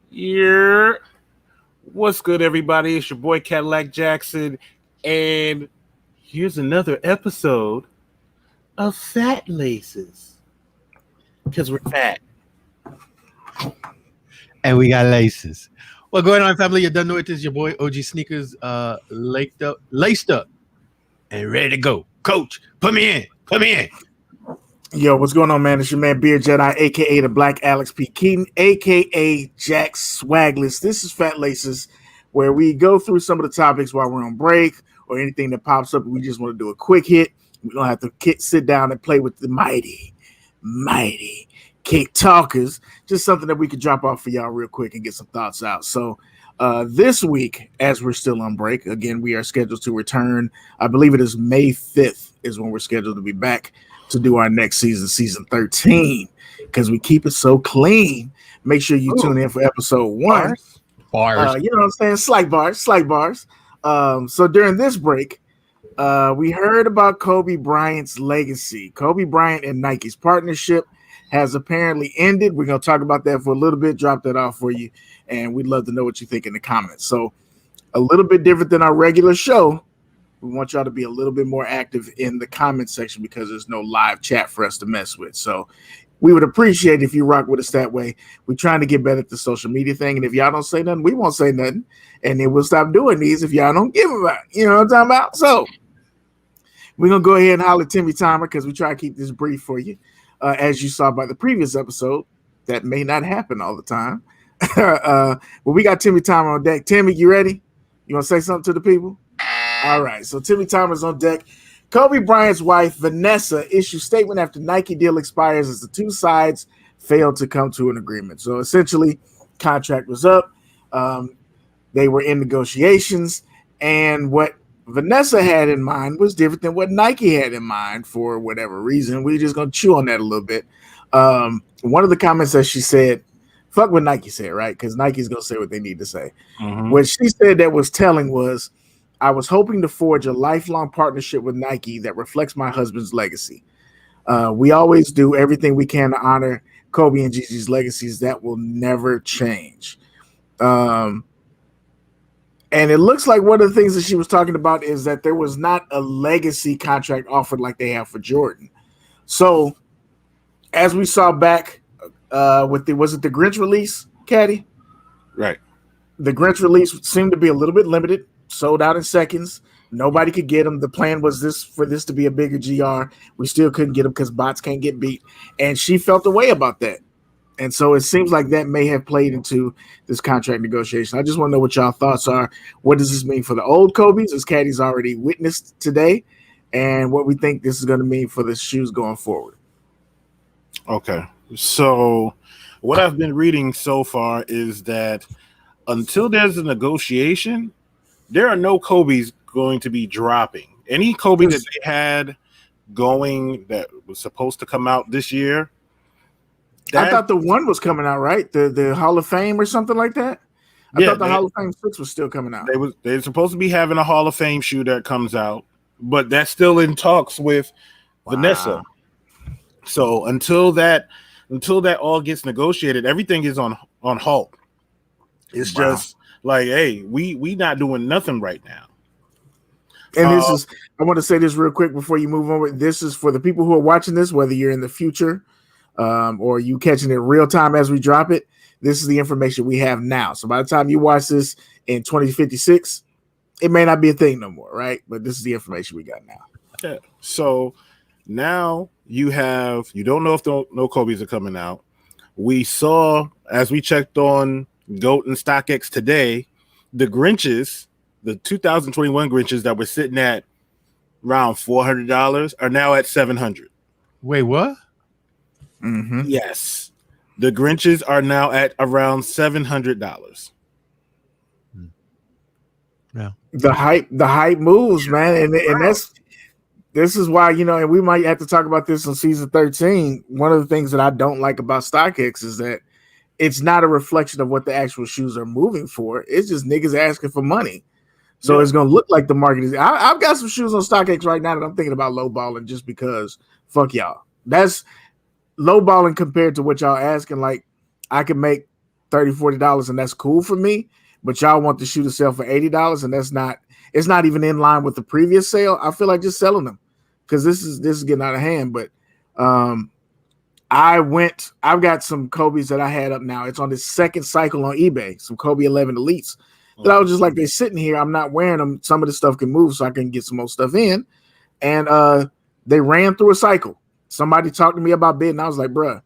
Yeah. What's good, everybody? It's your boy Cadillac Jackson, and here's another episode of Fat Laces. Because we're fat. And we got laces. What going on, family? You don't know it is your boy OG Sneakers, laced up, and ready to go. Coach, put me in. Put me in. Yo, what's going on, man? It's your man Beer Jedi, aka the Black Alex P. Keaton, aka Jack Swagless. This is Fat Laces, where we go through some of the topics while we're on break or anything that pops up. We just want to do a quick hit. We don't have to sit down and play with the mighty cake talkers. Just something that we could drop off for y'all real quick and get some thoughts out. So this week, as we're still on break, again, we are scheduled to return. I believe it is May 5th is when we're scheduled to be back to do our next season 13, because we keep it so clean. Make sure you tune in for episode 1. Bars. You know what I'm saying? Slight bars. So during this break, we heard about Kobe Bryant's legacy. Kobe Bryant and Nike's partnership has apparently ended. We're going to talk about that for a little bit, drop that off for you, and we'd love to know what you think in the comments. So a little bit different than our regular show. We want y'all to be a little bit more active in the comment section because there's no live chat for us to mess with. So we would appreciate if you rock with us that way. We're trying to get better at the social media thing. And if y'all don't say nothing, we won't say nothing. And then we'll stop doing these if y'all don't give about it. You know what I'm talking about? So we're going to go ahead and holler Timmy Timer because we try to keep this brief for you. As you saw by the previous episode, that may not happen all the time. But we got Timmy Timer on deck. Timmy, you ready? You want to say something to the people? All right, so Timmy Timer's on deck. Kobe Bryant's wife, Vanessa, issued statement after Nike deal expires as the two sides failed to come to an agreement. So essentially, contract was up. They were in negotiations, and what Vanessa had in mind was different than what Nike had in mind for whatever reason. We're just going to chew on that a little bit. One of the comments that she said, fuck what Nike said, right? Because Nike's going to say what they need to say. Mm-hmm. What she said that was telling was, I was hoping to forge a lifelong partnership with Nike that reflects my husband's legacy. We always do everything we can to honor Kobe and Gigi's legacies. That will never change. And it looks like one of the things that she was talking about is that there was not a legacy contract offered like they have for Jordan. So as we saw back with was it the Grinch release, Caddy? Right. The Grinch release seemed to be a little bit limited. Sold out in seconds. Nobody could get them. The plan was for this to be a bigger GR. We still couldn't get them because bots can't get beat. And she felt a way about that. And so it seems like that may have played into this contract negotiation. I just want to know what y'all thoughts are. What does this mean for the old Kobe's, as Caddy's already witnessed today, and what we think this is going to mean for the shoes going forward? Okay. So what I've been reading so far is that until there's a negotiation, there are no Kobe's going to be dropping. Any Kobe that they had going that was supposed to come out this year. I thought the one was coming out, right? The Hall of Fame or something like that. I thought the Hall of Fame 6 was still coming out. They're supposed to be having a Hall of Fame shoe that comes out, but that's still in talks with Vanessa. So until that all gets negotiated, everything is on halt. It's just like, hey, we not doing nothing right now. And this is, I want to say this real quick before you move on. This is for the people who are watching this, whether you're in the future or you catching it real time as we drop it. This is the information we have now. So by the time you watch this in 2056, it may not be a thing no more, right? But this is the information we got now. Yeah. So now you don't know if no Kobe's are coming out. We saw, as we checked on GOAT and StockX today, the Grinches, the 2021 Grinches that were sitting at around $400 are now at $700. Wait, what? Mm-hmm. Yes, the Grinches are now at around $700. Yeah, the hype moves, man, and this is why, and we might have to talk about this in season 13. One of the things that I don't like about StockX is that it's not a reflection of what the actual shoes are moving for. It's just niggas asking for money. So it's going to look like the market is. I've got some shoes on StockX right now that I'm thinking about lowballing just because fuck y'all. That's lowballing compared to what y'all asking. Like, I could make $30, $40, and that's cool for me. But y'all want the shoe to sell for $80, and it's not even in line with the previous sale. I feel like just selling them because this is getting out of hand. But I've got some Kobe's that I had up now. It's on the second cycle on eBay, some Kobe 11 Elites that I was just like, they're sitting here. I'm not wearing them. Some of the stuff can move so I can get some more stuff in. And they ran through a cycle. Somebody talked to me about bidding. I was like, bruh,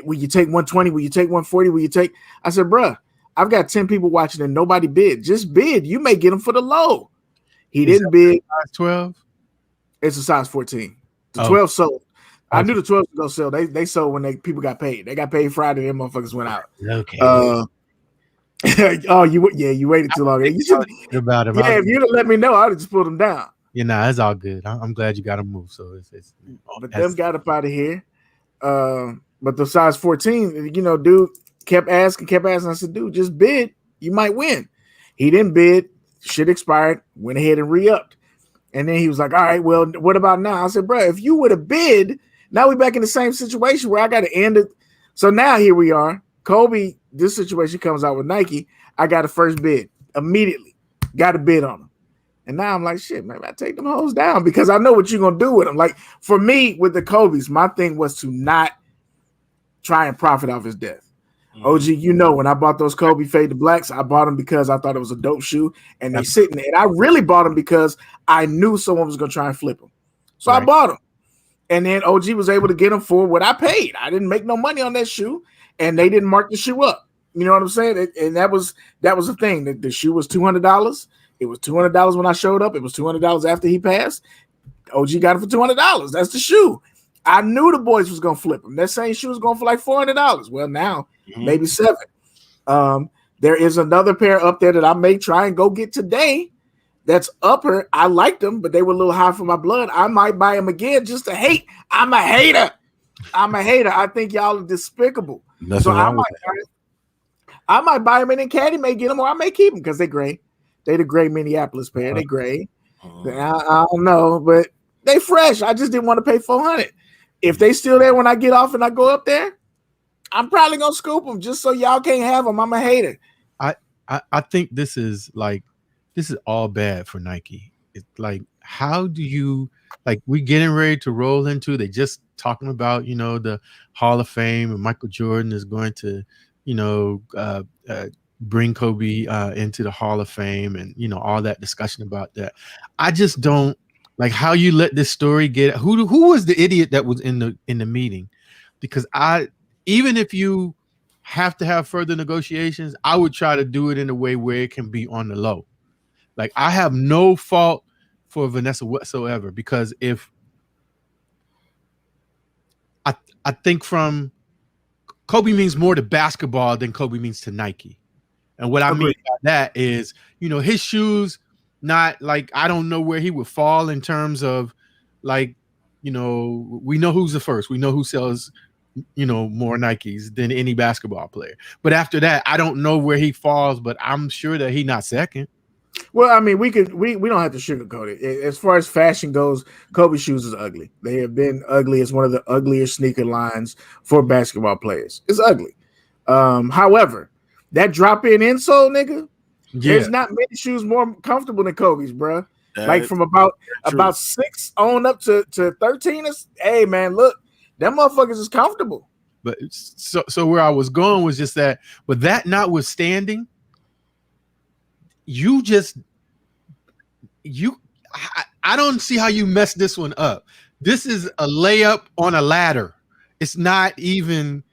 will you take 120? Will you take 140? Will you take? I said, bruh, I've got 10 people watching and nobody bid. Just bid. You may get them for the low. He didn't bid. Size 12? It's a size 14. The 12 sold. I knew the 12 was gonna sell. They sold when people got paid. They got paid Friday. Them motherfuckers went out. Okay. You waited too long. You should about him. If you'd have let me know, I'd have just pulled them down. It's all good. I'm glad you got to move. So but them got up out of here. But the size 14, dude kept asking. I said, dude, just bid. You might win. He didn't bid. Shit expired. Went ahead and re-upped. And then he was like, all right, well, what about now? I said, bro, if you would have bid, now we're back in the same situation where I got to end it. So now here we are. Kobe, this situation comes out with Nike. I got a first bid immediately. Got a bid on him. And now I'm like, shit, maybe I take them hoes down because I know what you're going to do with them. Like, for me, with the Kobe's, my thing was to not try and profit off his death. OG, when I bought those Kobe Fade Blacks, I bought them because I thought it was a dope shoe, and they sitting there. And I really bought them because I knew someone was going to try and flip them. So I bought them. And then OG was able to get them for what I paid. I didn't make no money on that shoe, and they didn't mark the shoe up. You know what I'm saying? And that was the thing. The shoe was $200. It was $200 when I showed up. It was $200 after he passed. OG got it for $200. That's the shoe. I knew the boys was gonna flip them. That same shoe was going for like $400. Well, now maybe $700. There is another pair up there that I may try and go get today. That's upper. I liked them, but they were a little high for my blood. I might buy them again just to hate. I'm a hater. I think y'all are despicable. Nothing wrong with that. I might buy them and then Caddy may get them, or I may keep them because they're gray. They the gray Minneapolis pair. They gray. I don't know, but they fresh. I just didn't want to pay $400. If they still there when I get off and I go up there, I'm probably gonna scoop them just so y'all can't have them. I'm a hater. I think this is all bad for Nike. It's like, how do you we getting ready to roll into? They just talking about the Hall of Fame, and Michael Jordan is going to bring Kobe into the Hall of Fame, and all that discussion about that. I just don't like how you let this story get. Who was the idiot that was in the meeting? Because even if you have to have further negotiations, I would try to do it in a way where it can be on the low. Like, I have no fault for Vanessa whatsoever, because if I think from Kobe means more to basketball than Kobe means to Nike. And what I mean by that is, his shoes, not like, I don't know where he would fall in terms of we know who's the first. We know who sells, more Nikes than any basketball player. But after that, I don't know where he falls, but I'm sure that he's not second. Well, I mean, we don't have to sugarcoat it. As far as fashion goes, Kobe shoes is ugly. They have been ugly. It's one of the uglier sneaker lines for basketball players. It's ugly. However, that drop-in insole, nigga, there's not many shoes more comfortable than Kobe's, bro. Like from about 6 on up to 13. Hey, man, look, them motherfuckers is comfortable. But so where I was going was just that, but that notwithstanding, I don't see how you mess this one up. This is a layup on a ladder. It's not even,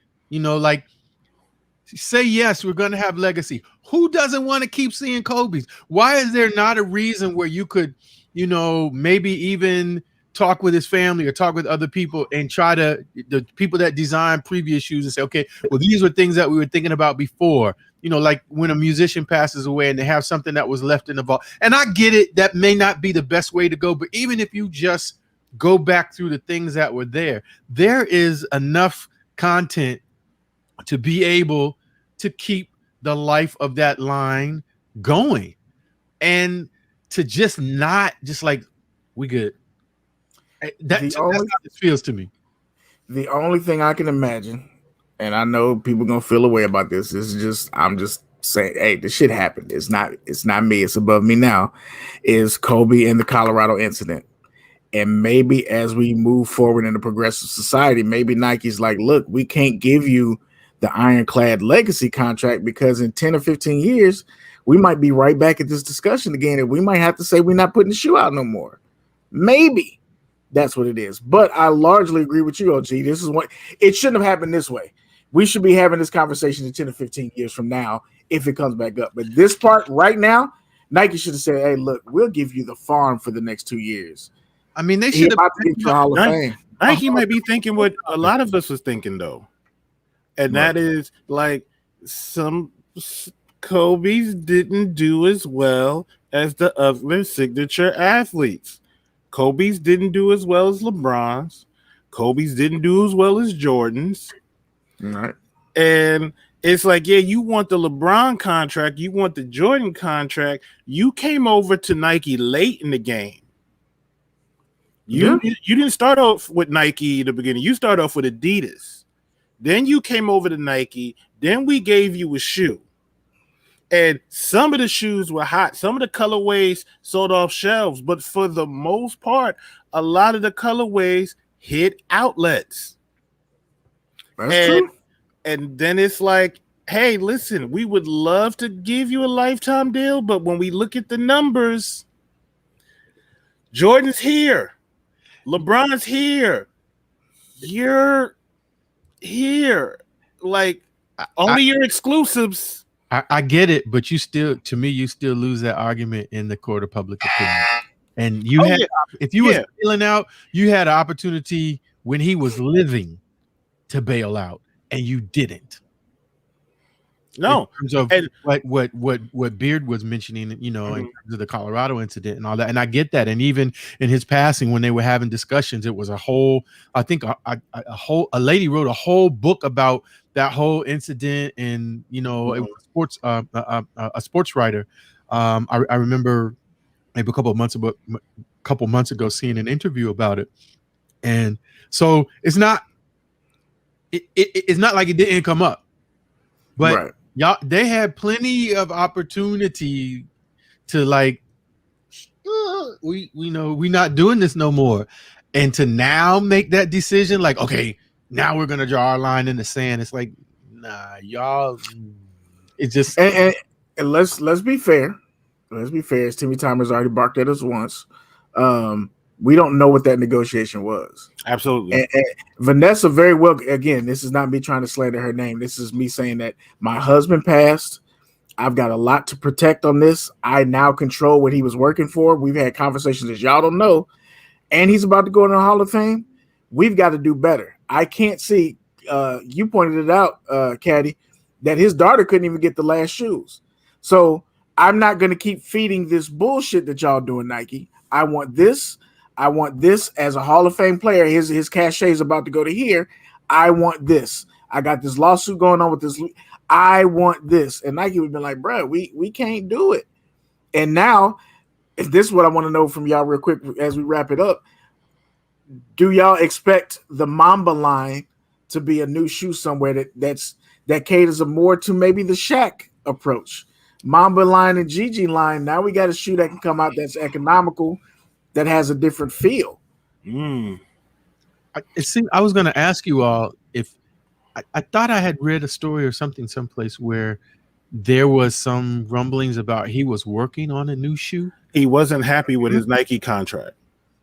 say yes, we're going to have legacy. Who doesn't want to keep seeing Kobe's? Why is there not a reason where you could, maybe even talk with his family or talk with other people and try to, the people that design previous shoes, and say, okay, well, these were things that we were thinking about before. Like when a musician passes away and they have something that was left in the vault. And I get it, that may not be the best way to go, but even if you just go back through the things that were there is enough content to be able to keep the life of that line going, and to just not just like, we good. That's how it feels to me. The only thing I can imagine, and I know people gonna feel a way about this. This is just I'm just saying, hey, this shit happened. It's not me. It's above me now. Is Kobe and the Colorado incident. And maybe as we move forward in a progressive society, maybe Nike's like, look, we can't give you the ironclad legacy contract because in 10 or 15 years, we might be right back at this discussion again. And we might have to say we're not putting the shoe out no more. Maybe that's what it is. But I largely agree with you, OG. This is what it shouldn't have happened this way. We should be having this conversation in 10 or 15 years from now if it comes back up. But this part right now, Nike should have said, hey, look, we'll give you the farm for the next 2 years. I mean, they should have. Nike might be thinking what a lot of us was thinking, though. And that is like some Kobe's didn't do as well as the other signature athletes. Kobe's didn't do as well as LeBron's. Kobe's didn't do as well as Jordan's. Right. And it's like, yeah, you want the LeBron contract, you want the Jordan contract. You came over to Nike late in the game. You didn't start off with Nike in the beginning. You started off with Adidas. Then you came over to Nike. Then we gave you a shoe. And some of the shoes were hot. Some of the colorways sold off shelves. But for the most part, a lot of the colorways hit outlets. That's true. And then it's like, hey, listen, we would love to give you a lifetime deal. But when we look at the numbers, Jordan's here. LeBron's here. You're here. Like, only your exclusives. I get it, but you still lose that argument in the court of public opinion. And you if you was bailing out, you had an opportunity when he was living to bail out, and you didn't. No, in terms of what Beard was mentioning, in terms of the Colorado incident and all that, and I get that. And even in his passing, when they were having discussions, it was a whole. I think a lady wrote a whole book about that whole incident, and it was a sports writer. I remember maybe a couple of months ago seeing an interview about it, and so it's not like it didn't come up, but. Right. Y'all, they had plenty of opportunity to like, we not doing this no more, and to now make that decision. Like, okay, now we're gonna draw our line in the sand. It's like, nah, y'all. It's just and let's be fair. Let's be fair. As Timmy Timer's already barked at us once. We don't know what that negotiation was. Absolutely. And Vanessa very well, again, this is not me trying to slander her name. This is me saying that my husband passed. I've got a lot to protect on this. I now control what he was working for. We've had conversations that y'all don't know. And he's about to go in the Hall of Fame. We've got to do better. I can't see, you pointed it out, Caddy, that his daughter couldn't even get the last shoes. So I'm not going to keep feeding this bullshit that y'all doing, Nike. I want this. I want this as a Hall of Fame player. His cachet is about to go to here. I want this. I got this lawsuit going on with this. I want this. And Nike would have been like, bro, we can't do it. And now, if this is what I want to know from y'all real quick as we wrap it up, do y'all expect the Mamba line to be a new shoe somewhere that caters more to maybe the Shaq approach? Mamba line and Gigi line, now we got a shoe that can come out that's economical, that has a different feel. I was going to ask you all if I thought I had read a story or something someplace where there was some rumblings about he was working on a new shoe. He wasn't happy with his Nike contract.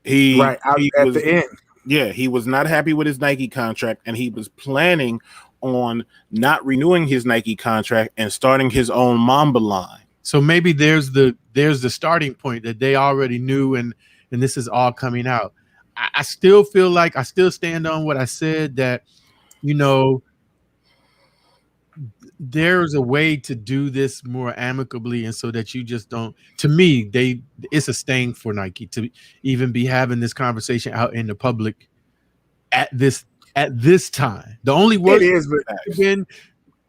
At the end. Yeah, he was not happy with his Nike contract, and he was planning on not renewing his Nike contract and starting his own Mamba line. So maybe there's the starting point that they already knew, and this is all coming out. I still feel like I still stand on what I said, that, there's a way to do this more amicably, and so that you just don't. To me, it's a stain for Nike to even be having this conversation out in the public at this time. The only word is been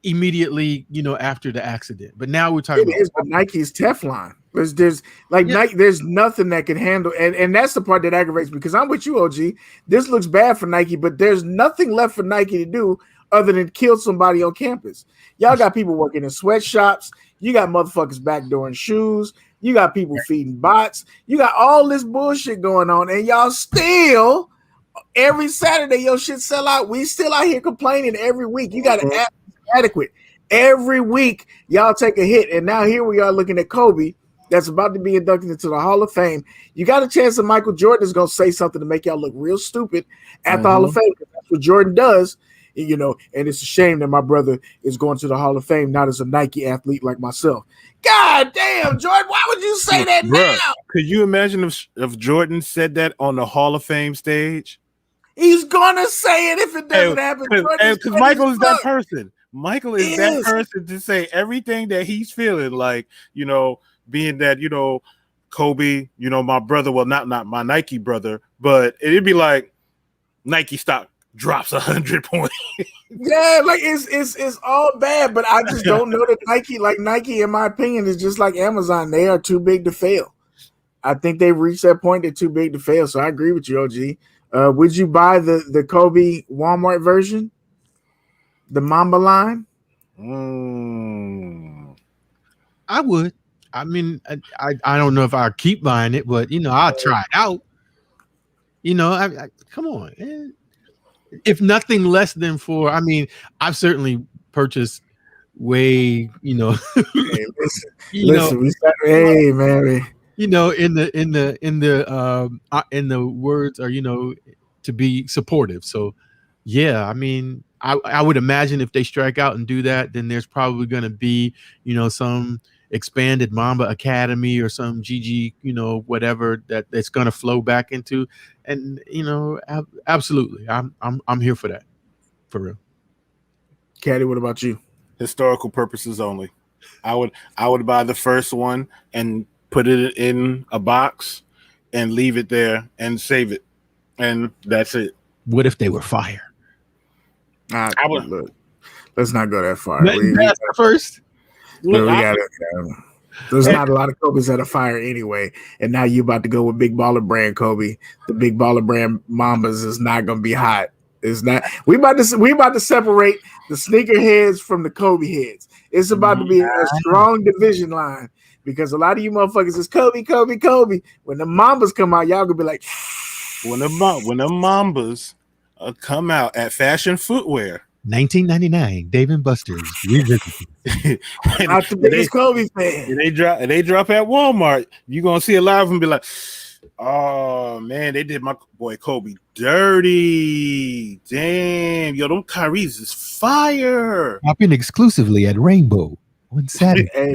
immediately, after the accident. But now we're talking about Nike's Teflon. There's Nike, there's nothing that can handle, and that's the part that aggravates me, because I'm with you, OG. This looks bad for Nike, but there's nothing left for Nike to do other than kill somebody on campus. Y'all got people working in sweatshops. You got motherfuckers backdooring shoes. You got people feeding bots. You got all this bullshit going on, and y'all still every Saturday your shit sell out. We still out here complaining every week. You got to adequate every week. Y'all take a hit, and now here we are looking at Kobe, that's about to be inducted into the Hall of Fame. You got a chance that Michael Jordan is going to say something to make y'all look real stupid at the Hall of Fame. That's what Jordan does. You know, and it's a shame that my brother is going to the Hall of Fame, not as a Nike athlete like myself. God damn, Jordan, why would you say that now? Could you imagine if Jordan said that on the Hall of Fame stage? He's gonna say it if it doesn't happen. Because Michael is that person. Michael is that person to say everything that he's feeling, like, you know, being that, you know, Kobe, you know, my brother, well, not my Nike brother, but it'd be like Nike stock drops 100 points. Yeah, like it's all bad, but I just don't know that Nike, in my opinion, is just like Amazon. They are too big to fail. I think they've reached that point. They're too big to fail. So I agree with you, OG. Would you buy the Kobe Walmart version, the Mamba line? I would. I mean, I don't know if I'll keep buying it, but you know, I'll try it out. You know, I come on. Man. If nothing less than for, I mean, I've certainly purchased way, you know, hey, listen, hey, man. You know, in the words are, you know, to be supportive. So, yeah, I mean, I would imagine if they strike out and do that, then there's probably going to be, you know, some expanded Mamba Academy or some GG, you know, whatever that's going to flow back into, and you know, absolutely, I'm here for that, for real. Caddy, what about you? Historical purposes only. I would buy the first one and put it in a box and leave it there and save it, and that's it. What if they were fire? Look, let's not go that far. That's the first. There's not a lot of Kobe's that are fire anyway, and now you about to go with Big Baller Brand Kobe. The Big Baller Brand Mambas is not gonna be hot. It's not. We about to separate the sneaker heads from the Kobe heads. It's about to be a strong division line because a lot of you motherfuckers is Kobe. When the Mambas come out, y'all gonna be like, when the Mambas come out at Fashion Footwear. 1999, Dave and Buster's. Not the biggest Kobe fan. They drop at Walmart. You're gonna see a lot of them be like, oh man, they did my boy Kobe dirty. Damn, yo, them Kyries is fire. Dropping exclusively at Rainbow on Saturday. Hey,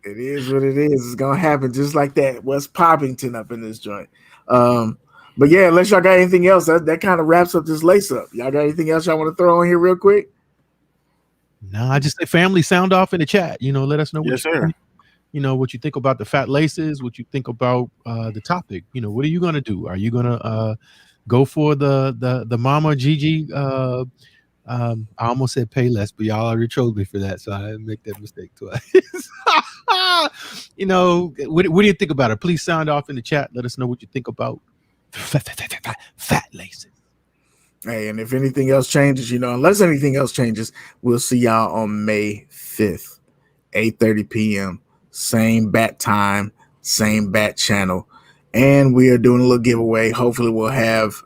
it is what it is. It's gonna happen just like that. West Poppington up in this joint. But yeah, unless y'all got anything else, that kind of wraps up this lace up. Y'all got anything else y'all want to throw on here real quick? No, I just say family sound off in the chat. You know, let us know what what you think about the fat laces, what you think about the topic. You know, what are you gonna do? Are you gonna go for the Mama Gigi? I almost said pay less, but y'all already trolled me for that, so I didn't make that mistake twice. You know, what do you think about it? Please sound off in the chat. Let us know what you think about fat laces. Hey, and if anything else changes, you know, unless anything else changes, we'll see y'all on May 5th, 8:30 p.m. Same bat time, same bat channel. And we are doing a little giveaway. Hopefully we'll have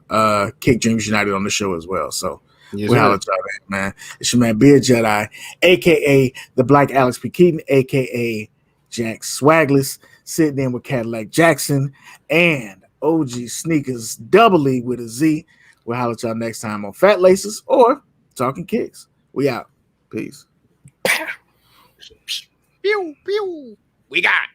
Kick Dreams United on the show as well. So we'll holler at y'all, man. It's your man Beard Jedi, aka the Black Alex P. Keaton, aka Jack Swagless, sitting in with Cadillac Jackson and OG Sneakers doubly with a Z. We'll holler at y'all next time on Fat Laces or Talking Kicks. We out. Peace. Pew, pew. We got